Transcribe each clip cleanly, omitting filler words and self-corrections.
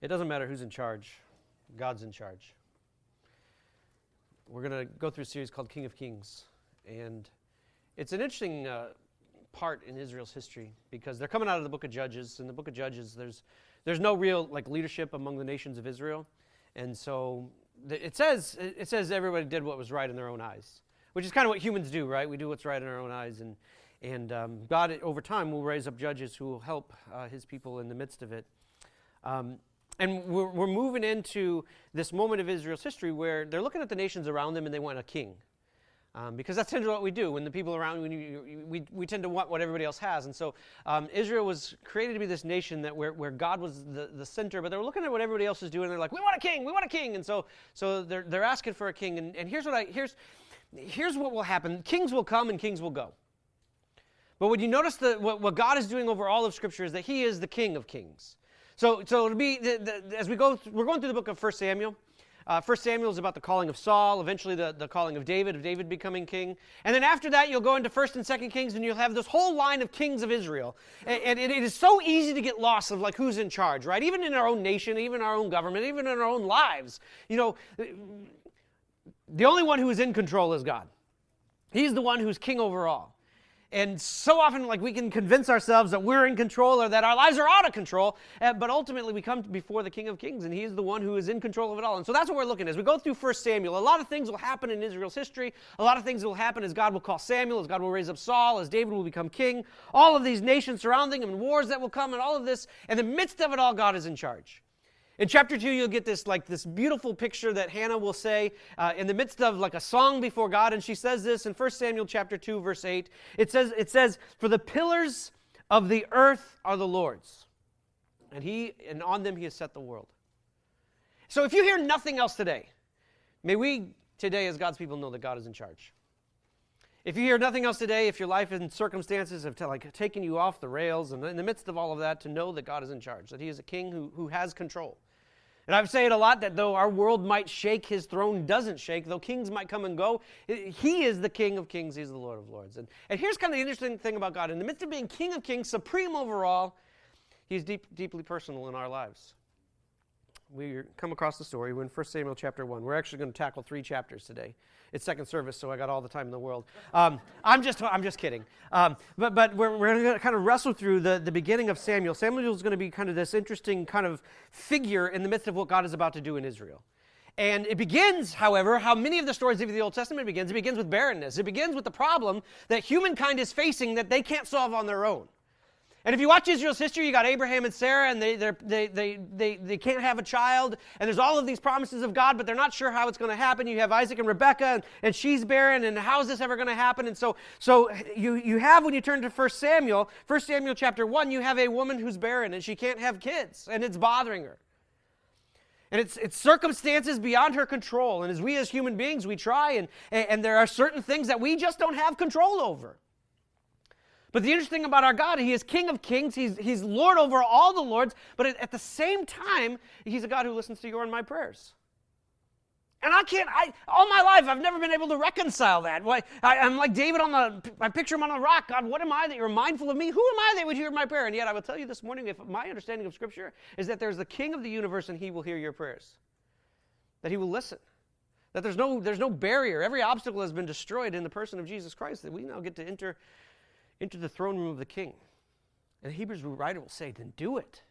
It doesn't matter who's in charge. God's in charge. We're going to go through a series called King of Kings. And it's an interesting part in Israel's history because they're coming out of the book of Judges. In the book of Judges, there's no real leadership among the nations of Israel. And so it says everybody did what was right in their own eyes, which is kind of what humans do, right? We do what's right in our own eyes. And God, over time, will raise up judges who will help his people in the midst of it. And we're moving into this moment of Israel's history where they're looking at the nations around them and they want a king. Because that's tend to what we do. When the people around, we tend to want what everybody else has. And so Israel was created to be this nation that where God was the center, but they were looking at what everybody else is doing, and they're like, we want a king, we want a king. And so they're asking for a king. And here's what will happen. Kings will come and kings will go. But when you notice what God is doing over all of Scripture is that he is the King of Kings. So it'll be, as we're going through the book of 1 Samuel. 1 Samuel is about the calling of Saul, eventually the calling of David becoming king. And then after that, you'll go into 1 and 2 Kings, and you'll have this whole line of kings of Israel. And it is so easy to get lost of who's in charge, right? Even in our own nation, even our own government, even in our own lives. The only one who is in control is God. He's the one who's king over all. And so often, we can convince ourselves that we're in control or that our lives are out of control, but ultimately we come before the King of Kings, and he is the one who is in control of it all. And so that's what we're looking at. As we go through 1 Samuel, a lot of things will happen in Israel's history. A lot of things will happen as God will call Samuel, as God will raise up Saul, as David will become king. All of these nations surrounding him and wars that will come and all of this. In the midst of it all, God is in charge. In chapter 2, you'll get this beautiful picture that Hannah will say in the midst of a song before God, and she says this in 1 Samuel chapter 2, verse 8. It says, "For the pillars of the earth are the Lord's, and on them he has set the world." So if you hear nothing else today, may we today as God's people know that God is in charge. If you hear nothing else today, if your life and circumstances have taken you off the rails, and in the midst of all of that, to know that God is in charge, that he is a king who has control. And I've said it a lot that though our world might shake, his throne doesn't shake. Though kings might come and go, he is the King of Kings. He's the Lord of Lords. And here's kind of the interesting thing about God. In the midst of being King of Kings, supreme over all, he's deeply personal in our lives. We come across the story. We're in 1 Samuel chapter 1. We're actually going to tackle 3 chapters today. It's second service, so I got all the time in the world. I'm just kidding. But we're going to kind of wrestle through the beginning of Samuel. Samuel is going to be kind of this interesting kind of figure in the midst of what God is about to do in Israel. And it begins, however, how many of the stories of the Old Testament begins. It begins with barrenness. It begins with the problem that humankind is facing that they can't solve on their own. And if you watch Israel's history, you got Abraham and Sarah, and they can't have a child, and there's all of these promises of God, but they're not sure how it's going to happen. You have Isaac and Rebekah, and she's barren, and how is this ever going to happen? And so you have, when you turn to 1 Samuel chapter 1, you have a woman who's barren, and she can't have kids, and it's bothering her. And it's circumstances beyond her control, and as human beings, we try, and there are certain things that we just don't have control over. But the interesting thing about our God, he is King of Kings, he's Lord over all the lords, but at the same time, he's a God who listens to your and my prayers. And all my life, I've never been able to reconcile that. I'm like David I picture him on a rock. God, what am I that you're mindful of me? Who am I that would hear my prayer? And yet I will tell you this morning, if my understanding of Scripture is that there's the King of the universe and he will hear your prayers. That he will listen. That there's no barrier. Every obstacle has been destroyed in the person of Jesus Christ, that we now get to enter into the throne room of the King. And the Hebrews writer will say, then do it.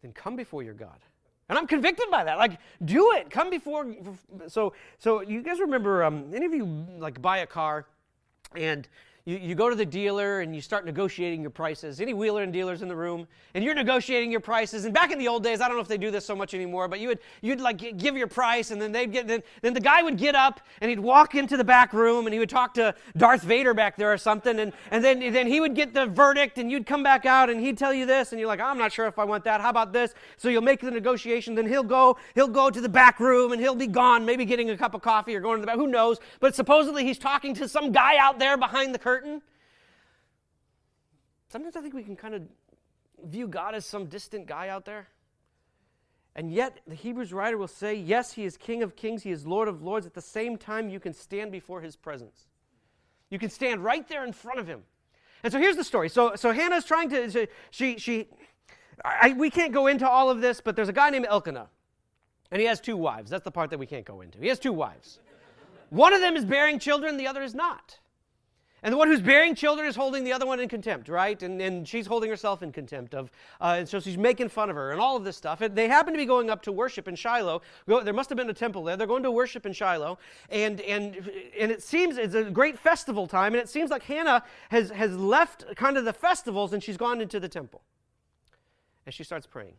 Then come before your God. And I'm convicted by that. Do it. Come before. So you guys remember, any of you buy a car and you go to the dealer and you start negotiating your prices. Any wheeler and dealers in the room, and you're negotiating your prices. And back in the old days, I don't know if they do this so much anymore, but you'd give your price, and then then the guy would get up and he'd walk into the back room and he would talk to Darth Vader back there or something, and then he would get the verdict, and you'd come back out and he'd tell you this, and you're like, I'm not sure if I want that. How about this? So you'll make the negotiation. Then he'll go to the back room and he'll be gone, maybe getting a cup of coffee or going to the back. Who knows? But supposedly he's talking to some guy out there behind the curtain. Sometimes I think we can kind of view God as some distant guy out there. And yet, the Hebrews writer will say, yes, he is King of Kings, he is Lord of Lords. At the same time, you can stand before his presence. You can stand right there in front of him. And so here's the story. So Hannah's trying to, We can't go into all of this, but there's a guy named Elkanah, and he has 2 wives. That's the part that we can't go into. He has 2 wives. One of them is bearing children, the other is not. And the one who's bearing children is holding the other one in contempt, right? And she's holding herself in contempt of, and so she's making fun of her and all of this stuff. And they happen to be going up to worship in Shiloh. There must have been a temple there. They're going to worship in Shiloh. And it seems it's a great festival time. And it seems like Hannah has left kind of the festivals and she's gone into the temple. And she starts praying.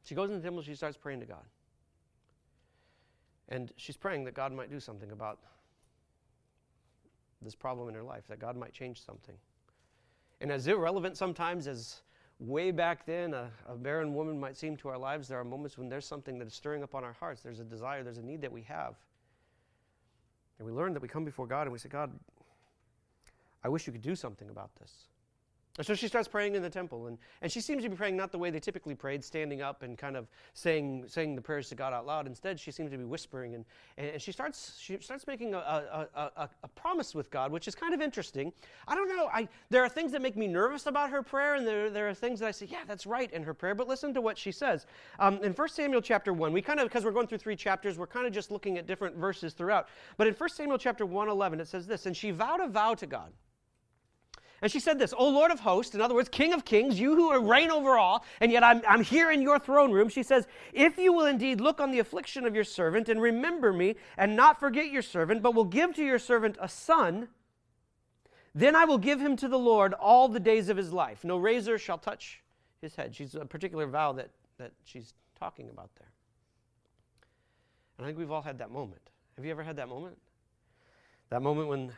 She goes in the temple, she starts praying to God. And she's praying that God might do something about this problem in her life, that God might change something. And as irrelevant sometimes as way back then a barren woman might seem to our lives, there are moments when there's something that is stirring up on our hearts. There's a desire, there's a need that we have. And we learn that we come before God and we say, God, I wish you could do something about this. And so she starts praying in the temple, and she seems to be praying not the way they typically prayed, standing up and kind of saying the prayers to God out loud. Instead, she seems to be whispering, and she starts making a promise with God, which is kind of interesting. I don't know. There are things that make me nervous about her prayer, and there are things that I say, yeah, that's right in her prayer. But listen to what she says. In 1 Samuel chapter 1, we kind of, because we're going through 3 chapters, we're kind of just looking at different verses throughout. But in 1 Samuel chapter 1:11, it says this, and she vowed a vow to God. And she said this, O Lord of hosts, in other words, King of kings, you who reign over all, and yet I'm here in your throne room. She says, if you will indeed look on the affliction of your servant and remember me and not forget your servant, but will give to your servant a son, then I will give him to the Lord all the days of his life. No razor shall touch his head. She's a particular vow that she's talking about there. And I think we've all had that moment. Have you ever had that moment? That moment when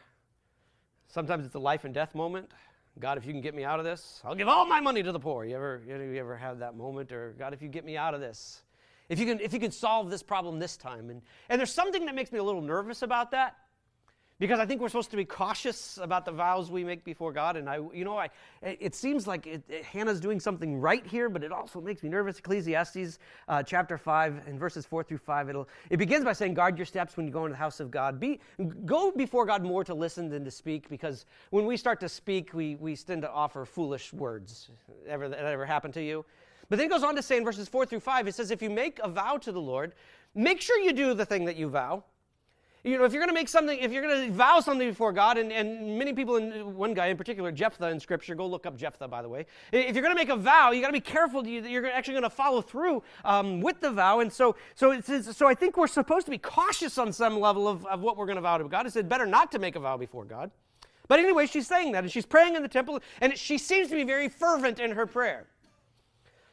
sometimes it's a life and death moment. God, if you can get me out of this, I'll give all my money to the poor. You ever have that moment? Or God, if you get me out of this, if you can solve this problem this time. And there's something that makes me a little nervous about that, because I think we're supposed to be cautious about the vows we make before God. And it seems like Hannah's doing something right here, but it also makes me nervous. Ecclesiastes chapter 5 and verses 4 through 5. It begins by saying, guard your steps when you go into the house of God. Go before God more to listen than to speak, because when we start to speak, we tend to offer foolish words. That ever happened to you? But then it goes on to say in verses 4 through 5, it says, if you make a vow to the Lord, make sure you do the thing that you vow. If you're going to make something, if you're going to vow something before God, and many people, one guy in particular, Jephthah in Scripture, go look up Jephthah, by the way. If you're going to make a vow, you got to be careful that you're actually going to follow through with the vow. And so I think we're supposed to be cautious on some level of what we're going to vow to God. It said better not to make a vow before God. But anyway, she's saying that, and she's praying in the temple, and she seems to be very fervent in her prayer.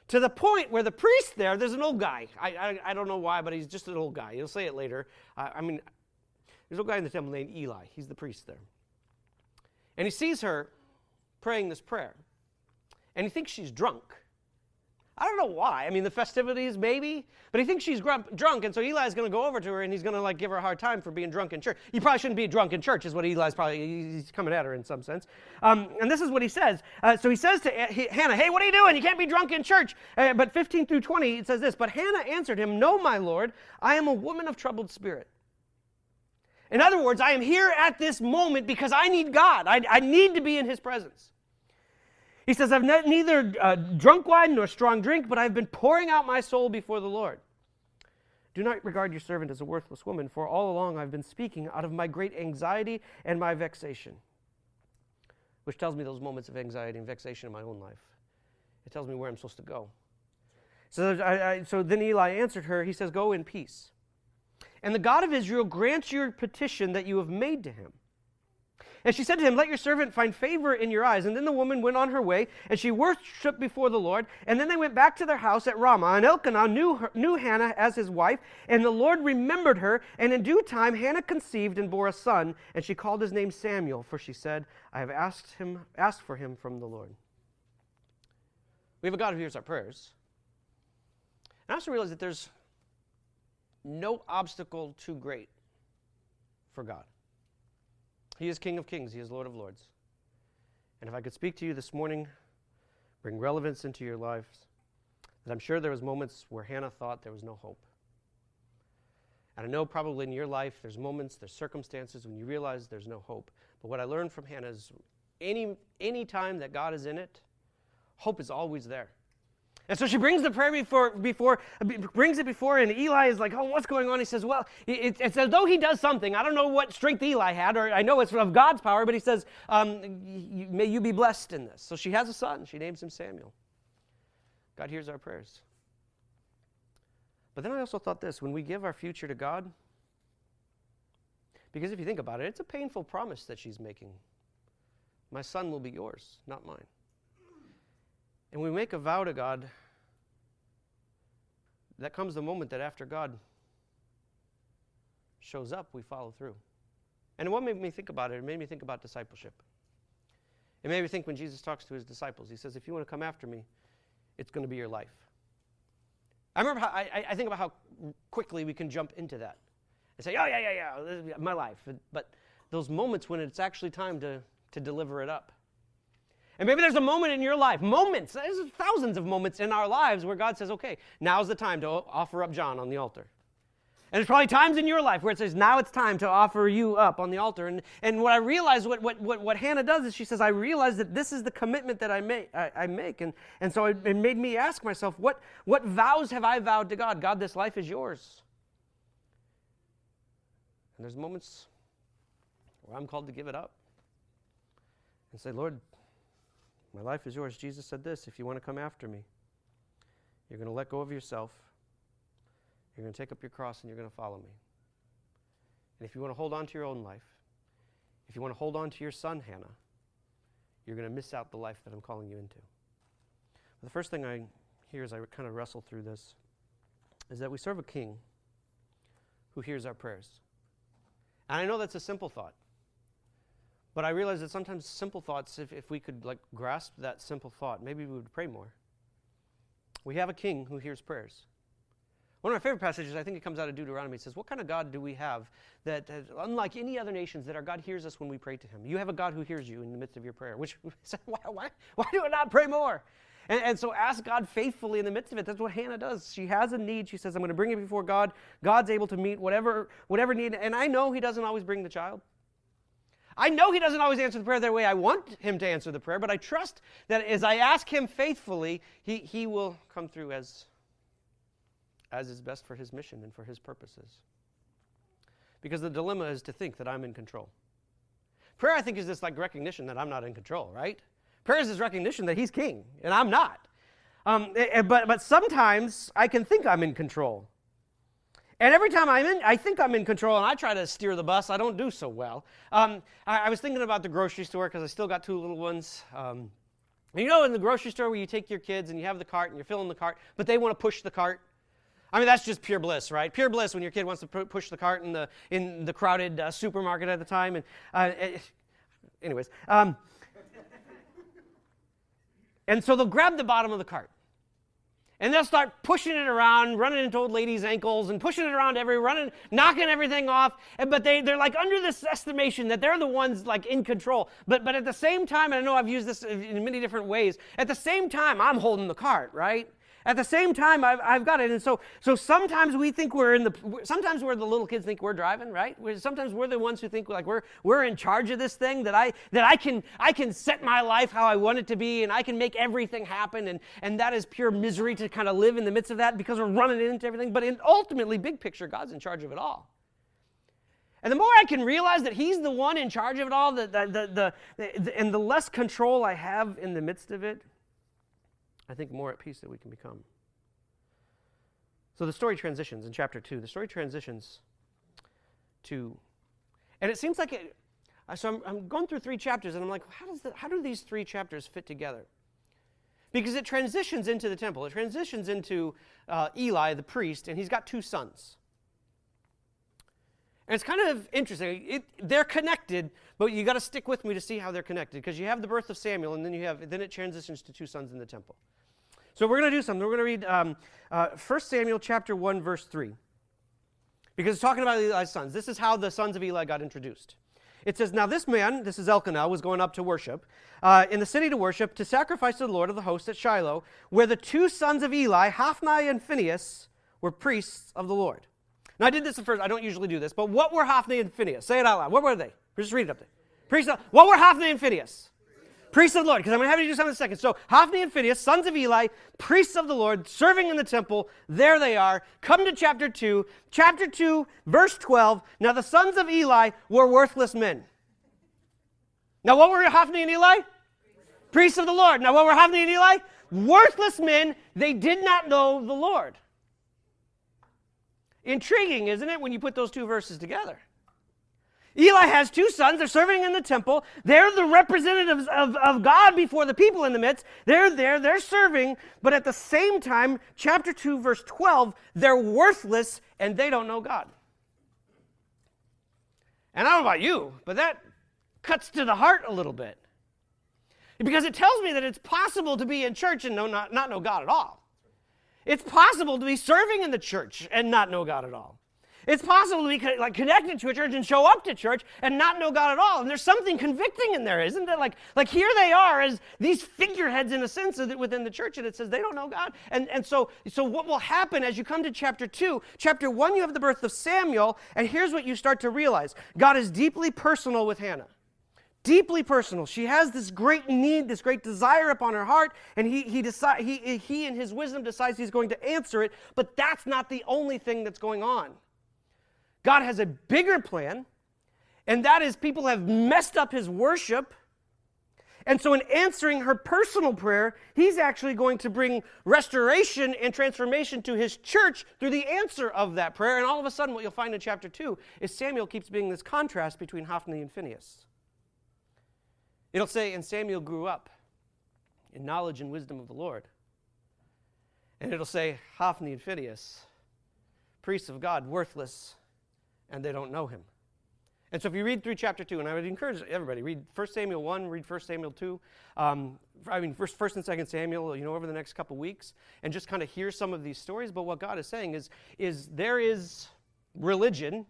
To the point where the priest there's an old guy. I don't know why, but he's just an old guy. He'll say it later. There's a guy in the temple named Eli. He's the priest there. And he sees her praying this prayer. And he thinks she's drunk. I don't know why. The festivities maybe. But he thinks she's drunk. And so Eli's going to go over to her and he's going to give her a hard time for being drunk in church. You probably shouldn't be drunk in church is what he's coming at her in some sense. And this is what he says. So he says to Hannah, hey, what are you doing? You can't be drunk in church. But 15 through 20, it says this. But Hannah answered him, no, my Lord, I am a woman of troubled spirit. In other words, I am here at this moment because I need God. I need to be in his presence. He says, I've neither drunk wine nor strong drink, but I've been pouring out my soul before the Lord. Do not regard your servant as a worthless woman, for all along I've been speaking out of my great anxiety and my vexation. Which tells me those moments of anxiety and vexation in my own life. It tells me where I'm supposed to go. So then Eli answered her, he says, go in peace. And the God of Israel grants your petition that you have made to him. And she said to him, let your servant find favor in your eyes. And then the woman went on her way, and she worshipped before the Lord. And then they went back to their house at Ramah. And Elkanah knew Hannah as his wife, and the Lord remembered her. And in due time Hannah conceived and bore a son, and she called his name Samuel, for she said, I have asked for him from the Lord. We have a God who hears our prayers. And I also realize that there's no obstacle too great for God. He is King of kings. He is Lord of lords. And if I could speak to you this morning, bring relevance into your lives, that I'm sure there was moments where Hannah thought there was no hope. And I know probably in your life there's moments, there's circumstances when you realize there's no hope. But what I learned from Hannah is any time that God is in it, hope is always there. And so she brings the prayer brings it before, and Eli is like, oh, what's going on? He says, well, it's as though he does something. I don't know what strength Eli had, or I know it's of God's power, but he says, may you be blessed in this. So she has a son. She names him Samuel. God hears our prayers. But then I also thought this, when we give our future to God, because if you think about it, it's a painful promise that she's making. My son will be yours, not mine. And we make a vow to God, that comes the moment that after God shows up, we follow through. And what made me think about it? It made me think about discipleship. It made me think when Jesus talks to his disciples, he says, if you want to come after me, it's going to be your life. I remember how I think about how quickly we can jump into that and say, oh, yeah, this is my life. But those moments when it's actually time to deliver it up. And maybe there's a moment in your life, there's thousands of moments in our lives where God says, okay, now's the time to offer up John on the altar. And there's probably times in your life where it says, now it's time to offer you up on the altar. And what I realized, what Hannah does is she says, I realize that this is the commitment that I make. And so it made me ask myself, what vows have I vowed to God? God, this life is yours. And there's moments where I'm called to give it up and say, Lord, my life is yours. Jesus said this, if you want to come after me, you're going to let go of yourself, you're going to take up your cross, and you're going to follow me. And if you want to hold on to your own life, if you want to hold on to your son, Hannah, you're going to miss out the life that I'm calling you into. But the first thing I hear as I kind of wrestle through this is that we serve a king who hears our prayers. And I know that's a simple thought. But I realize that sometimes simple thoughts, if we could grasp that simple thought, maybe we would pray more. We have a king who hears prayers. One of my favorite passages, I think it comes out of Deuteronomy. It says, what kind of God do we have that, unlike any other nations, that our God hears us when we pray to him? You have a God who hears you in the midst of your prayer. Which, why do I not pray more? And so ask God faithfully in the midst of it. That's what Hannah does. She has a need. She says, I'm going to bring it before God. God's able to meet whatever need. And I know he doesn't always bring the child. I know he doesn't always answer the prayer the way I want him to answer the prayer, but I trust that as I ask him faithfully, he will come through as is best for his mission and for his purposes. Because the dilemma is to think that I'm in control. Prayer, I think, is this recognition that I'm not in control, right? Prayer is this recognition that he's king, and I'm not. But sometimes I can think I'm in control. And every time I think I'm in control and I try to steer the bus, I don't do so well. I was thinking about the grocery store because I still got two little ones. In the grocery store where you take your kids and you have the cart and you're filling the cart, but they want to push the cart. I mean, that's just pure bliss, right? Pure bliss when your kid wants to push the cart in the crowded supermarket at the time. Anyways. And so they'll grab the bottom of the cart. And they'll start pushing it around, running into old ladies' ankles and pushing it around knocking everything off. But they're under this estimation that they're the ones in control. But at the same time, and I know I've used this in many different ways, at the same time, I'm holding the cart, right? At the same time, I've got it. And so sometimes we think sometimes we're the little kids think we're driving, right? Sometimes we're the ones who think we're in charge of this thing, that I can set my life how I want it to be, and I can make everything happen. And that is pure misery to kind of live in the midst of that because we're running into everything. But ultimately, big picture, God's in charge of it all. And the more I can realize that he's the one in charge of it all, and the less control I have in the midst of it, I think more at peace that we can become. So the story transitions in chapter 2. The story transitions to, and it seems like so I'm going through 3 chapters, and I'm like, how do these 3 chapters fit together? Because it transitions into the temple. It transitions into Eli, the priest, and he's got 2 sons. And it's kind of interesting. They're connected, but you got to stick with me to see how they're connected, because you have the birth of Samuel, and then it transitions to 2 sons in the temple. So we're going to do something. We're going to read 1 Samuel chapter 1, verse 3. Because it's talking about Eli's sons. This is how the sons of Eli got introduced. It says, now this man, this is Elkanah, was going up to worship, in the city to worship, to sacrifice to the Lord of the hosts at Shiloh, where the 2 sons of Eli, Hophni and Phinehas, were priests of the Lord. Now I did this at first. I don't usually do this. But what were Hophni and Phinehas? Say it out loud. What were they? Just read it up there. Priests. What were Hophni and Phinehas? Priests of the Lord, because I'm going to have you do something in a second. So Hophni and Phinehas, sons of Eli, priests of the Lord, serving in the temple. There they are. Come to chapter 2. Chapter 2, verse 12. Now the sons of Eli were worthless men. Now what were Hophni and Eli? Priests of the Lord. Now what were Hophni and Eli? Worthless men. They did not know the Lord. Intriguing, isn't it, when you put those two verses together? Eli has two sons. They're serving in the temple. They're the representatives of God before the people in the midst. They're there. They're serving. But at the same time, chapter 2, verse 12, they're worthless and they don't know God. And I don't know about you, but that cuts to the heart a little bit. Because it tells me that it's possible to be in church and not know God at all. It's possible to be serving in the church and not know God at all. It's possible to be connected to a church and show up to church and not know God at all. And there's something convicting in there, isn't it? Like here they are as these figureheads in a sense within the church, and it says they don't know God. And so what will happen as you come to chapter 2, chapter 1, you have the birth of Samuel, and here's what you start to realize. God is deeply personal with Hannah. Deeply personal. She has this great need, this great desire upon her heart, and he in his wisdom decides he's going to answer it, but that's not the only thing that's going on. God has a bigger plan, and that is people have messed up his worship. And so in answering her personal prayer, he's actually going to bring restoration and transformation to his church through the answer of that prayer. And all of a sudden, what you'll find in chapter 2 is Samuel keeps being this contrast between Hophni and Phinehas. It'll say, and Samuel grew up in knowledge and wisdom of the Lord. And it'll say, Hophni and Phinehas, priests of God, worthless, and they don't know him. And so if you read through chapter 2, and I would encourage everybody, read 1 Samuel 1, read 1 Samuel 2, first and 2 Samuel, over the next couple weeks, and just kind of hear some of these stories. But what God is saying is there is religion,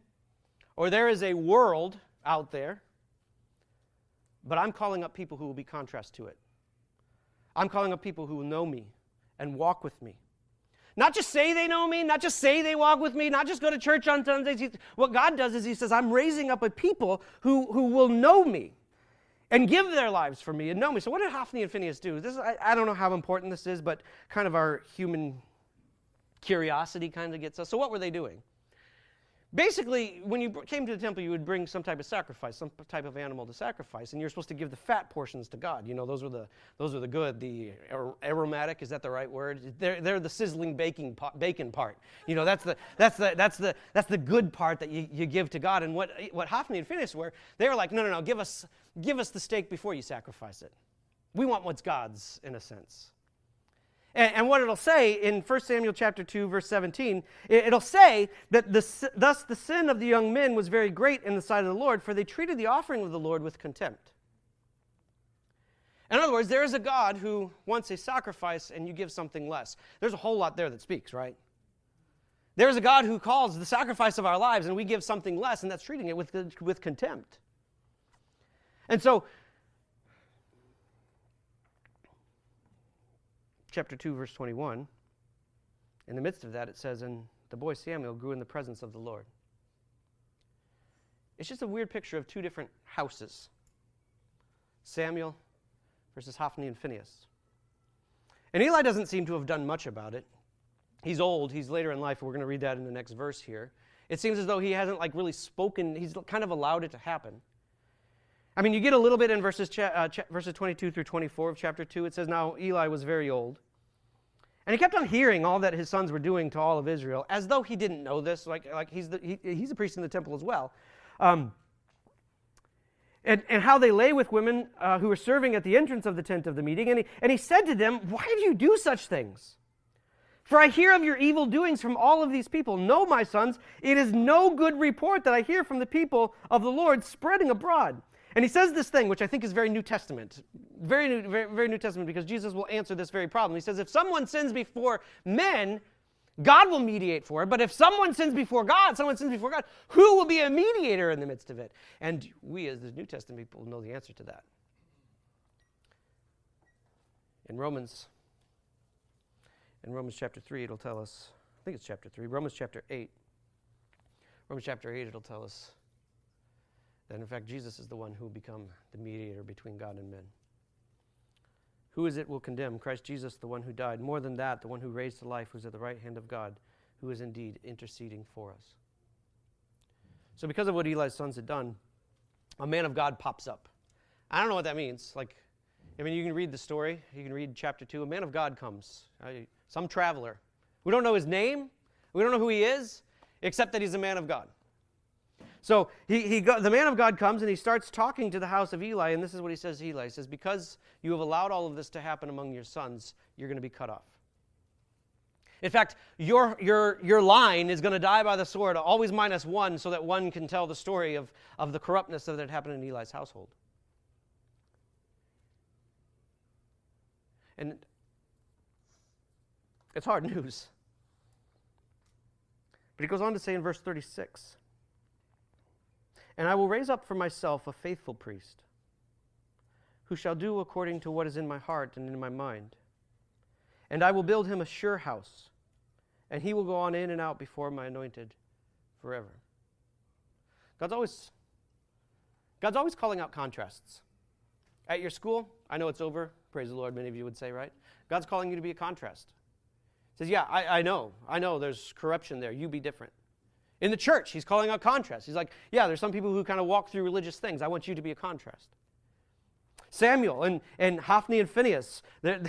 or there is a world out there, but I'm calling up people who will be contrast to it. I'm calling up people who will know me and walk with me. Not just say they know me, not just say they walk with me, not just go to church on Sundays. What God does is he says, I'm raising up a people who will know me and give their lives for me and know me. So what did Hophni and Phinehas do? I don't know how important this is, but kind of our human curiosity kind of gets us. So what were they doing? Basically, when you came to the temple, you would bring some type of sacrifice, some type of animal to sacrifice, and you're supposed to give the fat portions to God. Those are the good, the aromatic. Is that the right word? They're the sizzling bacon part. That's the good part that you give to God. And what Hophni and Phinehas were, they were like, no, give us the steak before you sacrifice it. We want what's God's, in a sense. And what it'll say in 1 Samuel chapter 2, verse 17, it'll say that thus the sin of the young men was very great in the sight of the Lord, for they treated the offering of the Lord with contempt. In other words, there is a God who wants a sacrifice and you give something less. There's a whole lot there that speaks, right? There's a God who calls the sacrifice of our lives and we give something less, and that's treating it with contempt. And so, chapter 2, verse 21, in the midst of that, it says, and the boy Samuel grew in the presence of the Lord. It's just a weird picture of two different houses. Samuel versus Hophni and Phinehas. And Eli doesn't seem to have done much about it. He's old. He's later in life. We're going to read that in the next verse here. It seems as though he hasn't really spoken. He's kind of allowed it to happen. I mean, you get a little bit in verses 22 through 24 of chapter 2. It says, now Eli was very old. And he kept on hearing all that his sons were doing to all of Israel, as though he didn't know this, like he's a priest in the temple as well. And how they lay with women who were serving at the entrance of the tent of the meeting. And he said to them, why do you do such things? For I hear of your evil doings from all of these people. No, my sons, it is no good report that I hear from the people of the Lord spreading abroad. And he says this thing, which I think is very New Testament, very New Testament, because Jesus will answer this very problem. He says, if someone sins before men, God will mediate for it. But if someone sins before God, who will be a mediator in the midst of it? And we, as the New Testament people, know the answer to that. In Romans chapter 3, it'll tell us, I think it's chapter 3, Romans chapter 8, it'll tell us that in fact Jesus is the one who will become the mediator between God and men. Who is it will condemn? Christ Jesus, the one who died. More than that, the one who raised to life, who's at the right hand of God, who is indeed interceding for us. So because of what Eli's sons had done, a man of God pops up. I don't know what that means. You can read the story. You can read chapter 2. A man of God comes, some traveler. We don't know his name. We don't know who he is, except that he's a man of God. So the man of God comes and he starts talking to the house of Eli, and this is what he says to Eli. He says, because you have allowed all of this to happen among your sons, you're going to be cut off. In fact, your line is going to die by the sword, always minus one, so that one can tell the story of the corruptness that had happened in Eli's household. And it's hard news. But he goes on to say in verse 36, and I will raise up for myself a faithful priest, who shall do according to what is in my heart and in my mind. And I will build him a sure house, and he will go on in and out before my anointed forever. God's always calling out contrasts. At your school, I know it's over, praise the Lord, many of you would say, right? God's calling you to be a contrast. He says, yeah, I know there's corruption there, you be different. In the church, he's calling out contrast. He's like, yeah, there's some people who kind of walk through religious things. I want you to be a contrast. Samuel and Hophni and Phinehas, the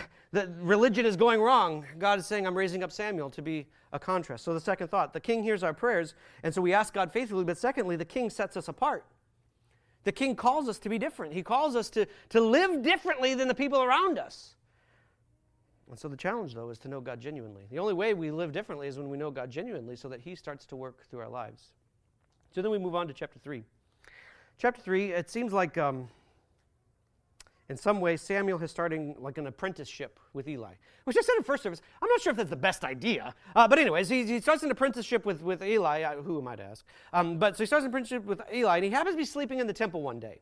religion is going wrong. God is saying, I'm raising up Samuel to be a contrast. So the second thought, the king hears our prayers, and so we ask God faithfully, but secondly, the king sets us apart. The king calls us to be different. He calls us to live differently than the people around us. And so the challenge, though, is to know God genuinely. The only way we live differently is when we know God genuinely so that he starts to work through our lives. So then we move on to chapter 3. Chapter 3, it seems like in some ways Samuel is starting like an apprenticeship with Eli. Which I said in first service, I'm not sure if that's the best idea. But anyways, he starts an apprenticeship with Eli. Who am I to ask? So he starts an apprenticeship with Eli, and he happens to be sleeping in the temple one day.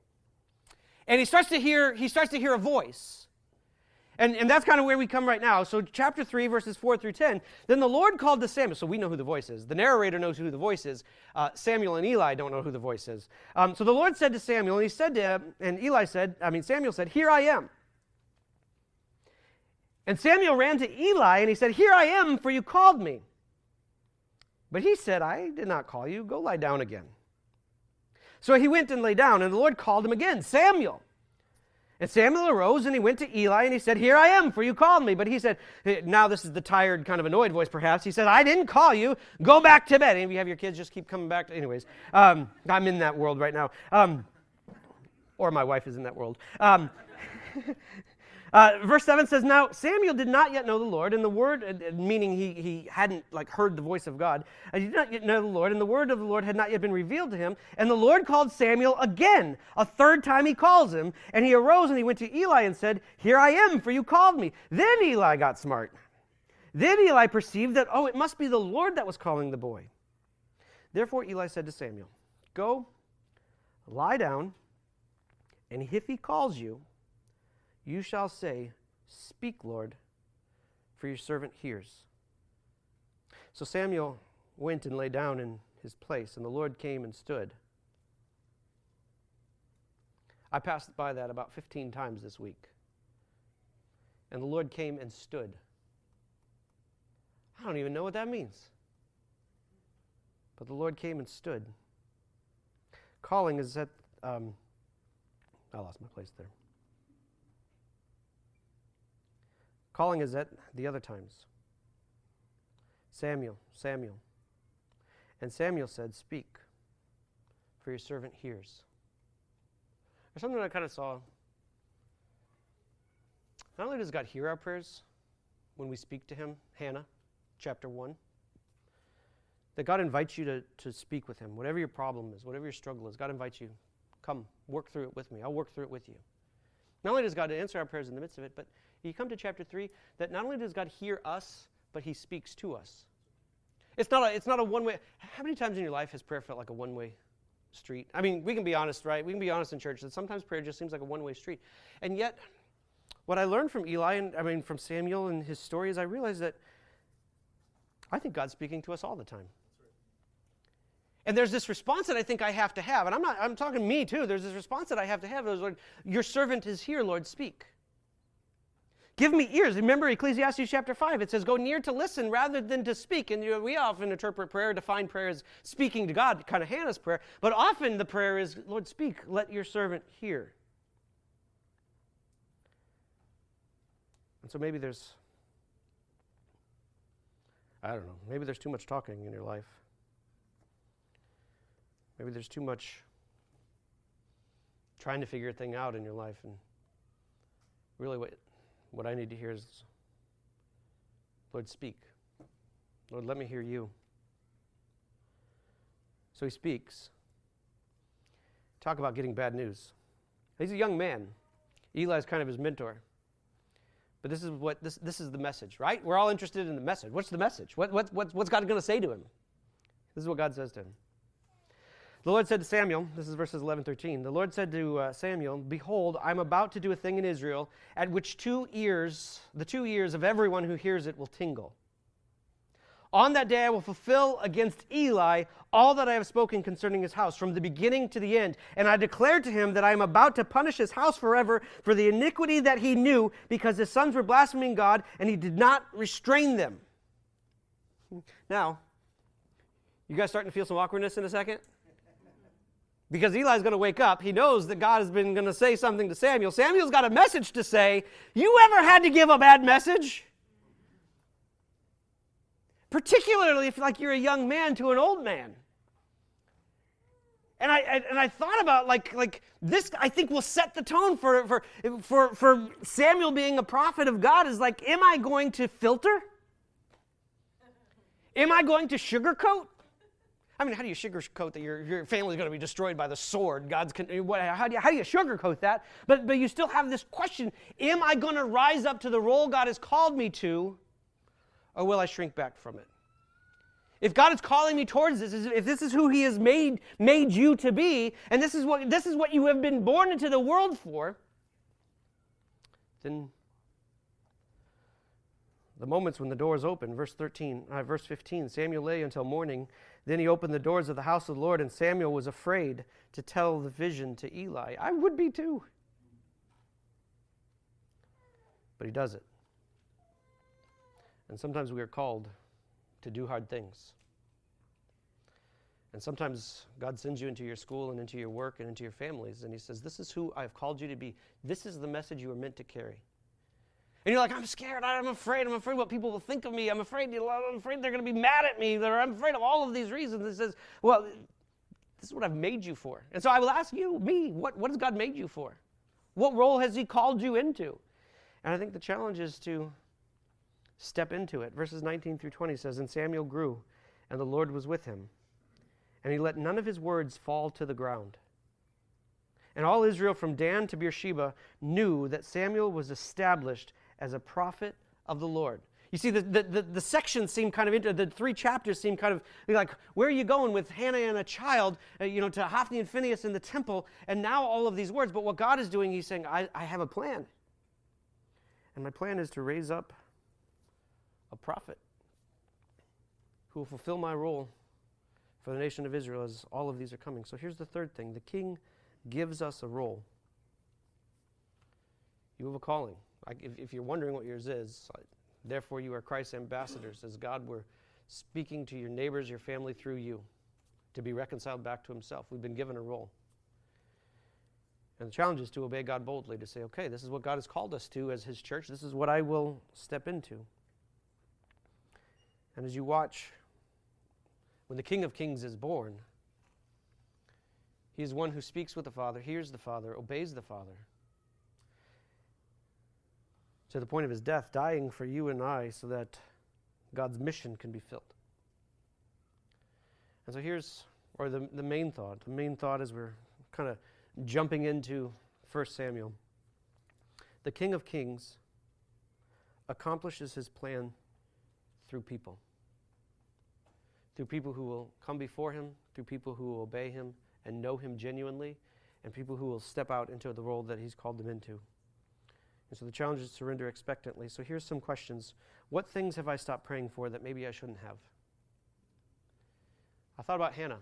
And he starts to hear a voice. And that's kind of where we come right now. So chapter 3, verses 4 through 10. Then the Lord called to Samuel. So we know who the voice is. The narrator knows who the voice is. Samuel and Eli don't know who the voice is. So the Lord said to Samuel, and he said to him, and Samuel said, here I am. And Samuel ran to Eli, and he said, here I am, for you called me. But he said, I did not call you. Go lie down again. So he went and lay down, and the Lord called him again, Samuel. And Samuel arose and he went to Eli and he said, here I am, for you called me. But he said, now this is the tired, kind of annoyed voice perhaps. He said, I didn't call you. Go back to bed. Any of you have your kids just keep coming back? Anyways, I'm in that world right now. Or my wife is in that world. Verse 7 says, now Samuel did not yet know the Lord, and the word, meaning he hadn't heard the voice of God. He did not yet know the Lord, and the word of the Lord had not yet been revealed to him. And the Lord called Samuel again. A third time he calls him, and he arose and he went to Eli and said, here I am, for you called me. Then Eli got smart. Then Eli perceived that, it must be the Lord that was calling the boy. Therefore Eli said to Samuel, go, lie down, and if he calls you, you shall say, speak, Lord, for your servant hears. So Samuel went and lay down in his place, and the Lord came and stood. I passed by that about 15 times this week. And the Lord came and stood. I don't even know what that means. But the Lord came and stood. Calling is at, I lost my place there. Calling is at the other times. Samuel, Samuel. And Samuel said, speak, for your servant hears. There's something I kind of saw. Not only does God hear our prayers when we speak to him, Hannah, chapter 1, that God invites you to speak with him. Whatever your problem is, whatever your struggle is, God invites you, come, work through it with me. I'll work through it with you. Not only does God answer our prayers in the midst of it, but you come to chapter 3, that not only does God hear us, but he speaks to us. It's not a one-way. How many times in your life has prayer felt like a one-way street? I mean, we can be honest, right? We can be honest in church that sometimes prayer just seems like a one-way street. And yet, what I learned from Eli, from Samuel and his story, is I realized that I think God's speaking to us all the time. And there's this response that I think I have to have. And I'm talking to me too. There's this response that I have to have. Lord, your servant is here, Lord, speak. Give me ears. Remember Ecclesiastes chapter 5. It says, go near to listen rather than to speak. And we often interpret prayer, define prayer as speaking to God, kind of Hannah's prayer. But often the prayer is, Lord, speak. Let your servant hear. And so maybe there's, I don't know, maybe there's too much talking in your life. Maybe there's too much trying to figure a thing out in your life. And really what I need to hear is, Lord, speak. Lord, let me hear you. So he speaks. Talk about getting bad news. He's a young man. Eli's kind of his mentor. But this is the message, right? We're all interested in the message. What's the message? What's God going to say to him? This is what God says to him. The Lord said to Samuel, this is verses 11-13, the Lord said to Samuel, behold, I'm about to do a thing in Israel at which the 2 ears of everyone who hears it will tingle. On that day I will fulfill against Eli all that I have spoken concerning his house, from the beginning to the end. And I declared to him that I am about to punish his house forever for the iniquity that he knew, because his sons were blaspheming God, and he did not restrain them. Now, you guys starting to feel some awkwardness in a second? Because Eli's going to wake up. He knows that God has been going to say something to Samuel. Samuel's got a message to say. You ever had to give a bad message? Particularly if you're a young man to an old man. And I thought about like this. I think will set the tone for Samuel being a prophet of God. Is like, am I going to filter? Am I going to sugarcoat? I mean, how do you sugarcoat that your family's going to be destroyed by the sword? How do you sugarcoat that? But you still have this question: am I going to rise up to the role God has called me to, or will I shrink back from it? If God is calling me towards this, if this is who He has made you to be, and this is what you have been born into the world for, then the moments when the doors open, verse 15, Samuel lay until morning. Then he opened the doors of the house of the Lord, and Samuel was afraid to tell the vision to Eli. I would be too. But he does it. And sometimes we are called to do hard things. And sometimes God sends you into your school and into your work and into your families, and He says, this is who I've called you to be. This is the message you are meant to carry. And you're like, I'm scared, I'm afraid what people will think of me. I'm afraid they're going to be mad at me. I'm afraid of all of these reasons. He says, well, this is what I've made you for. And so I will ask you, what has God made you for? What role has He called you into? And I think the challenge is to step into it. Verses 19-20 says, and Samuel grew, and the Lord was with him, and he let none of his words fall to the ground. And all Israel from Dan to Beersheba knew that Samuel was established as a prophet of the Lord. You see, the sections seem kind of, the 3 chapters seem kind of like, where are you going with Hannah and a child, to Hophni and Phinehas in the temple, and now all of these words. But what God is doing, He's saying, I have a plan. And my plan is to raise up a prophet who will fulfill my role for the nation of Israel as all of these are coming. So here's the third thing. The king gives us a role. You have a calling. If you're wondering what yours is, therefore you are Christ's ambassadors, as God were speaking to your neighbors, your family through you, to be reconciled back to Himself. We've been given a role. And the challenge is to obey God boldly, to say, okay, this is what God has called us to as His church. This is what I will step into. And as you watch, when the King of Kings is born, He is one who speaks with the Father, hears the Father, obeys the Father, to the point of His death, dying for you and I so that God's mission can be filled. And so here's the main thought. The main thought as we're kind of jumping into 1 Samuel. The King of Kings accomplishes His plan through people. Through people who will come before Him, through people who will obey Him and know Him genuinely, and people who will step out into the role that He's called them into. And so the challenge is to surrender expectantly. So here's some questions. What things have I stopped praying for that maybe I shouldn't have? I thought about Hannah.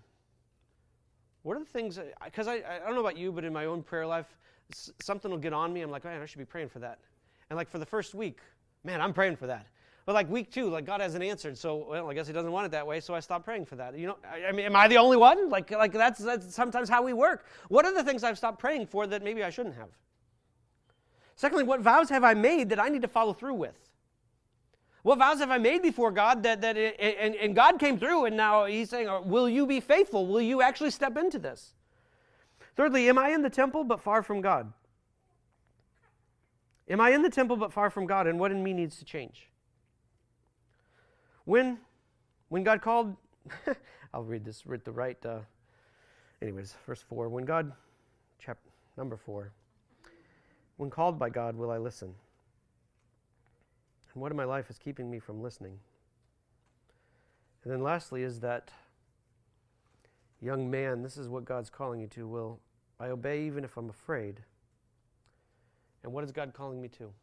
What are the things, because I don't know about you, but in my own prayer life, something will get on me. I'm like, man, I should be praying for that. And like for the first week, man, I'm praying for that. But like week 2, like God hasn't answered, so well, I guess he doesn't want it that way, so I stopped praying for that. You know, I mean, am I the only one? Like that's sometimes how we work. What are the things I've stopped praying for that maybe I shouldn't have? Secondly, what vows have I made that I need to follow through with? What vows have I made before God and God came through, and now he's saying, will you be faithful? Will you actually step into this? Thirdly, am I in the temple but far from God? Am I in the temple but far from God, and what in me needs to change? When God called, I'll read this with the right, anyways, verse 4. When God, number 4, when called by God, will I listen? And what in my life is keeping me from listening? And then lastly is that, young man, this is what God's calling you to. Will I obey even if I'm afraid? And what is God calling me to?